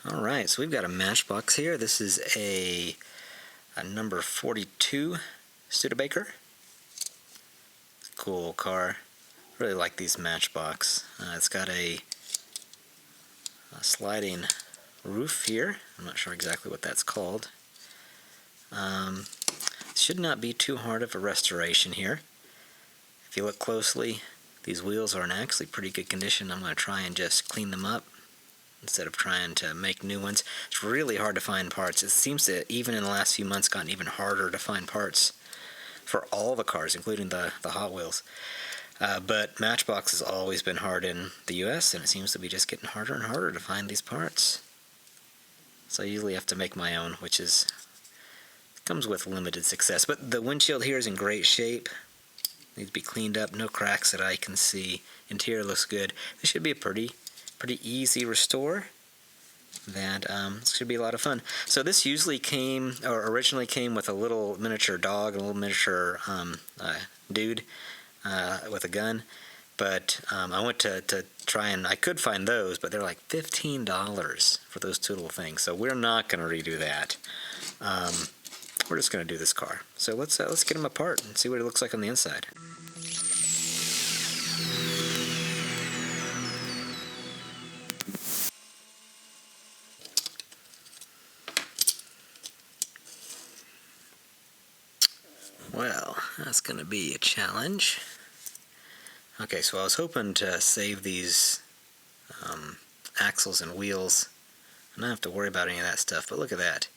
Alright, so we've got a Matchbox here. This is a number 42 Studebaker. Cool car. Really like these Matchbox. It's got a sliding roof here. I'm not sure exactly what that's called. Should not be too hard of a restoration here. If you look closely, these wheels are in actually pretty good condition. I'm going to try and just clean them up instead of trying to make new ones. It's really hard to find parts. It seems to, even in the last few months, gotten even harder to find parts for all the cars, including the Hot Wheels. But Matchbox has always been hard in the US, and it seems to be just getting harder and harder to find these parts. So I usually have to make my own, which comes with limited success. But the windshield here is in great shape. Needs to be cleaned up, no cracks that I can see. Interior looks good. This should be a pretty easy restore. That should be a lot of fun. So this usually originally came with a little miniature dog and a little miniature dude with a gun. But I went to try and I could find those, but they're like $15 for those two little things. So we're not going to redo that. We're just going to do this car. So let's get them apart and see what it looks like on the inside. Well, that's going to be a challenge. Okay, so I was hoping to save these axles and wheels and not have to worry about any of that stuff, but look at that.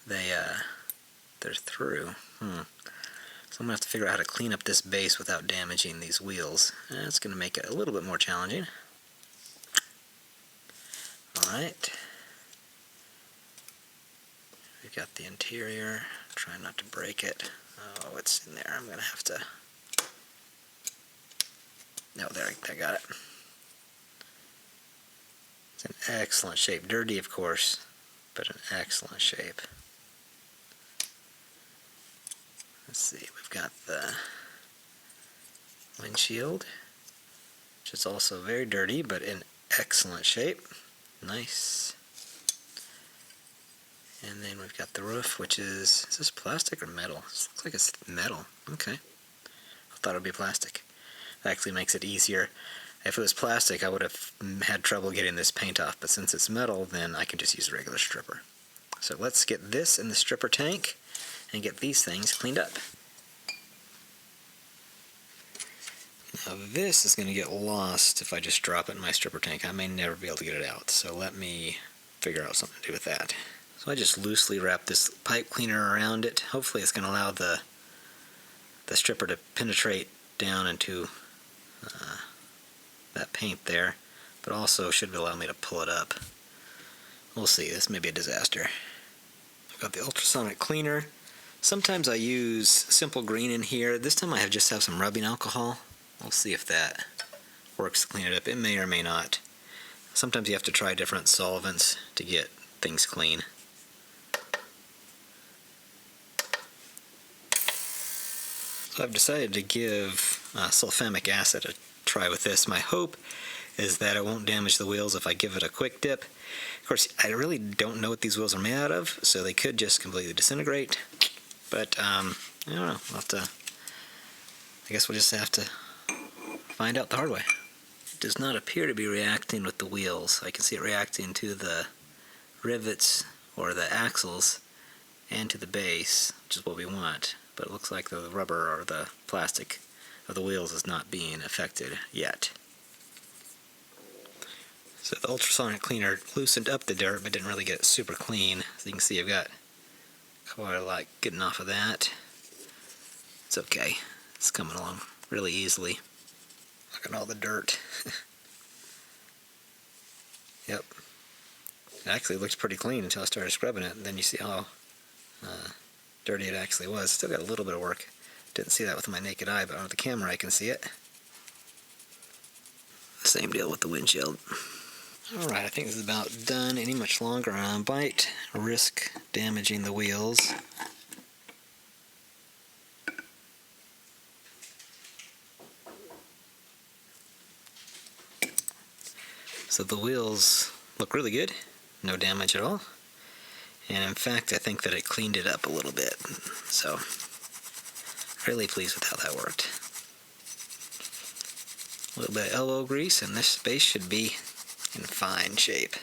They're through. So I'm going to have to figure out how to clean up this base without damaging these wheels. That's going to make it a little bit more challenging. Alright. We've got the interior. Try not to break it. Oh, it's in there. I'm going to have to... No, there, I got it. It's in excellent shape. Dirty, of course, but in excellent shape. Let's see, we've got the windshield, which is also very dirty, but in excellent shape. Nice. And then we've got the roof, which is this plastic or metal? This looks like it's metal. Okay. I thought it would be plastic. That actually makes it easier. If it was plastic, I would have had trouble getting this paint off, but since it's metal, then I can just use a regular stripper. So let's get this in the stripper tank and get these things cleaned up. Now this is going to get lost if I just drop it in my stripper tank. I may never be able to get it out, so let me figure out something to do with that. So I just loosely wrap this pipe cleaner around it. Hopefully it's going to allow the stripper to penetrate down into that paint there, but also should allow me to pull it up. We'll see. This may be a disaster. I've got the ultrasonic cleaner. Sometimes I use simple green in here. This time I just have some rubbing alcohol. We'll see if that works to clean it up. It may or may not. Sometimes you have to try different solvents to get things clean. So I've decided to give sulfamic acid a try with this. My hope is that it won't damage the wheels if I give it a quick dip. Of course, I really don't know what these wheels are made out of, so they could just completely disintegrate. But, I don't know. I guess we'll just have to find out the hard way. It does not appear to be reacting with the wheels. I can see it reacting to the rivets or the axles and to the base, which is what we want. But it looks like the rubber or the plastic of the wheels is not being affected yet. So the ultrasonic cleaner loosened up the dirt, but didn't really get it super clean. So you can see I've got quite a lot getting off of that. It's okay. It's coming along really easily. Look at all the dirt. Yep. It actually looks pretty clean until I started scrubbing it. And then you see how dirty it actually was. Still got a little bit of work. Didn't see that with my naked eye, but on the camera I can see it. Same deal with the windshield. Alright, I think this is about done. Any much longer I might risk damaging the wheels. So the wheels look really good, no damage at all. And in fact, I think that it cleaned it up a little bit. So, really pleased with how that worked. A little bit of elbow grease, and this space should be in fine shape.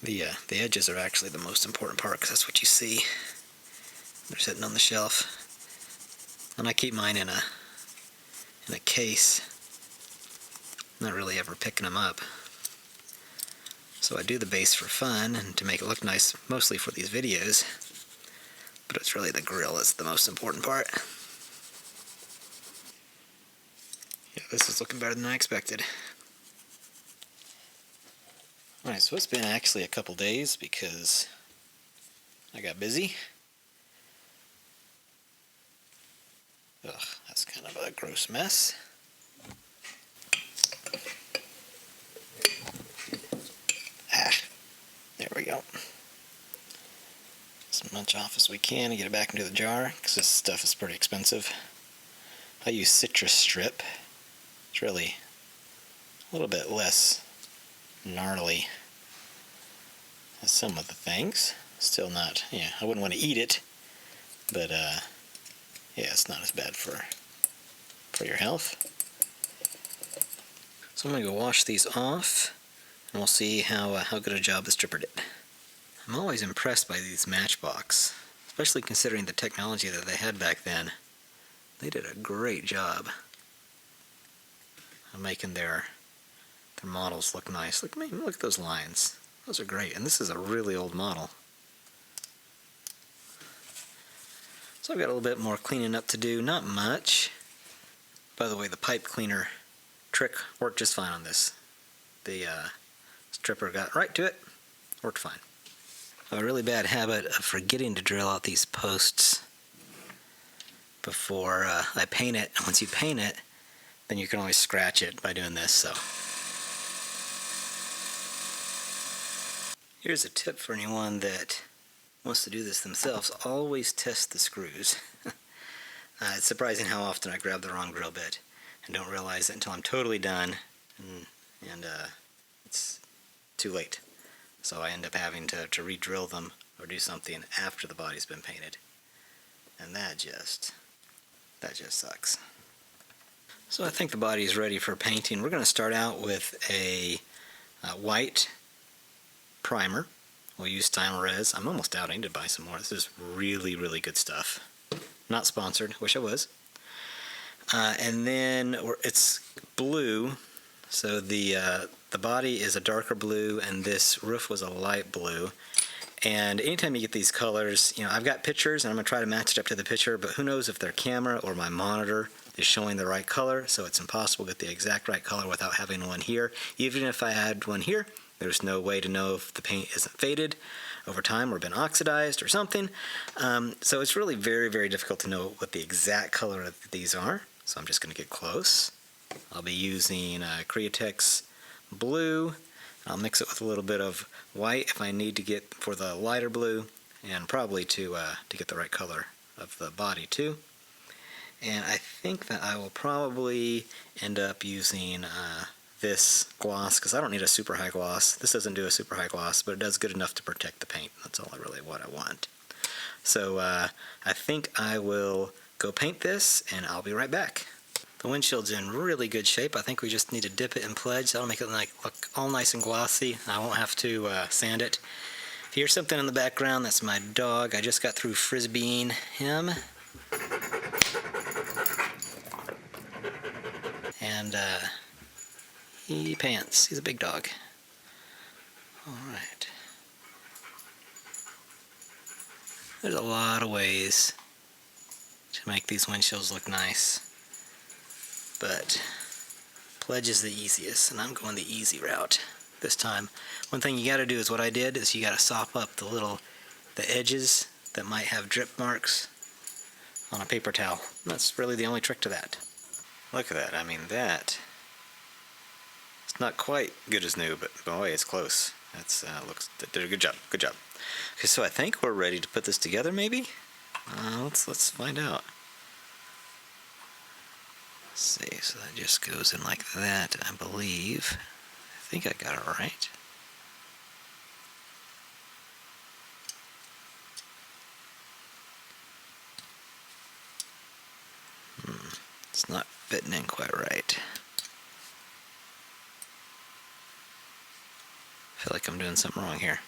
The edges are actually the most important part, because that's what you see. They're sitting on the shelf. And I keep mine in a case. Not really ever picking them up. So I do the base for fun and to make it look nice, mostly for these videos. But it's really the grill that's the most important part. Yeah, this is looking better than I expected. Alright, so it's been actually a couple days because I got busy. Ugh, that's kind of a gross mess. There we go. As much off as we can to get it back into the jar, because this stuff is pretty expensive. I use citrus strip. It's really a little bit less gnarly as some of the things. Still not, yeah, I wouldn't want to eat it, but yeah, it's not as bad for your health. So I'm going to go wash these off, and we'll see how good a job the stripper did. I'm always impressed by these Matchbox, especially considering the technology that they had back then. They did a great job of making their models look nice. Look at those lines. Those are great, and this is a really old model. So I've got a little bit more cleaning up to do, not much. By the way, the pipe cleaner trick worked just fine on this. The stripper got right to it, worked fine. I have a really bad habit of forgetting to drill out these posts before I paint it. And once you paint it, then you can always scratch it by doing this. So here's a tip for anyone that wants to do this themselves. Always test the screws. It's surprising how often I grab the wrong drill bit and don't realize it until I'm totally done, and it's too late. So I end up having to re-drill them or do something after the body's been painted. And that just sucks. So I think the body is ready for painting. We're going to start out with a white primer. We'll use Styrylrez. I'm almost out. I need to buy some more. This is really, really good stuff. Not sponsored. Wish I was. And then it's blue. So the body is a darker blue, and this roof was a light blue. And anytime you get these colors, you know, I've got pictures, and I'm going to try to match it up to the picture, but who knows if their camera or my monitor is showing the right color, so it's impossible to get the exact right color without having one here. Even if I had one here, there's no way to know if the paint isn't faded over time or been oxidized or something. So it's really very, very difficult to know what the exact color of these are. So I'm just going to get close. I'll be using Createx blue. I'll mix it with a little bit of white if I need to get for the lighter blue, and probably to get the right color of the body too. And I think that I will probably end up using this gloss, because I don't need a super high gloss. This doesn't do a super high gloss, but it does good enough to protect the paint. That's all what I want. So I think I will go paint this, and I'll be right back. The windshield's in really good shape. I think we just need to dip it in pledge. That'll make it look all nice and glossy. I won't have to sand it. If you hear something in the background, that's my dog. I just got through frisbeeing him. And he pants. He's a big dog. Alright. There's a lot of ways to make these windshields look nice, but pledge is the easiest, and I'm going the easy route this time. One thing you got to do is what I did, is you got to sop up the edges that might have drip marks on a paper towel. That's really the only trick to that. Look at that. I mean, it's not quite good as new, but boy, it's close. That's did a good job. Good job. Okay, so I think we're ready to put this together. Maybe let's find out. Let's see, so that just goes in like that, I believe. I think I got it right. It's not fitting in quite right. I feel like I'm doing something wrong here.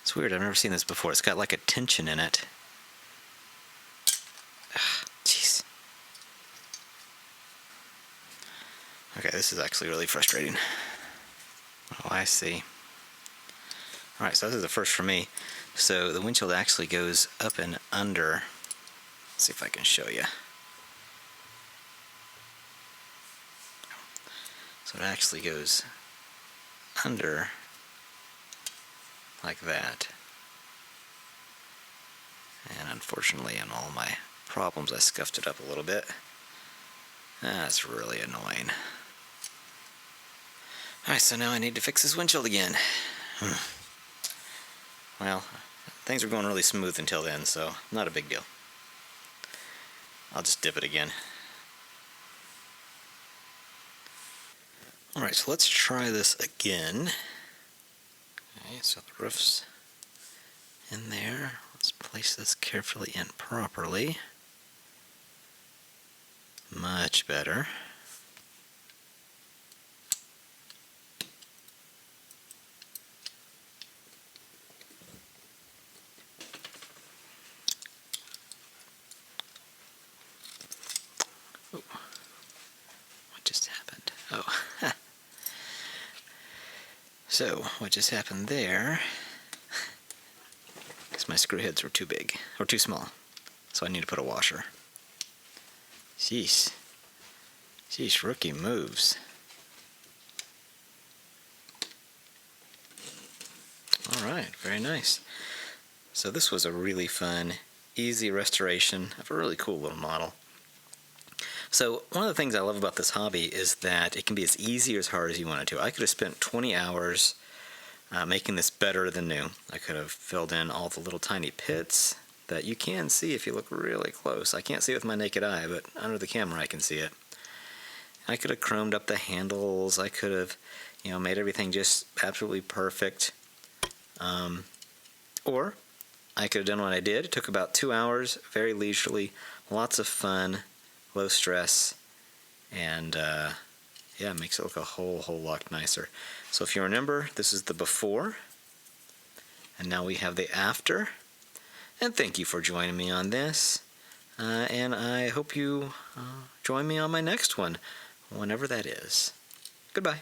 It's weird, I've never seen this before. It's got like a tension in it. Jeez. Okay, this is actually really frustrating. Oh, I see. Alright, so this is the first for me. So the windshield actually goes up and under. Let's see if I can show you. So it actually goes under like that. And unfortunately, in all my problems, I scuffed it up a little bit. That's really annoying. Alright, so now I need to fix this windshield again. Well, things were going really smooth until then, so not a big deal. I'll just dip it again. Alright, so let's try this again. Okay, so the roof's in there. Let's place this carefully in properly. Much better. Oh, what just happened? Oh, so what just happened there is my screw heads were too big, or too small, so I need to put a washer. Sheesh, rookie moves. Alright, very nice. So this was a really fun, easy restoration of a really cool little model. So one of the things I love about this hobby is that it can be as easy or as hard as you want it to. I could have spent 20 hours making this better than new. I could have filled in all the little tiny pits that you can see if you look really close. I can't see it with my naked eye, but under the camera I can see it. I could have chromed up the handles. I could have, made everything just absolutely perfect. Or I could have done what I did. It took about 2 hours, very leisurely, lots of fun, low stress, and yeah, it makes it look a whole lot nicer. So if you remember, this is the before, and now we have the after. And thank you for joining me on this, and I hope you join me on my next one, whenever that is. Goodbye.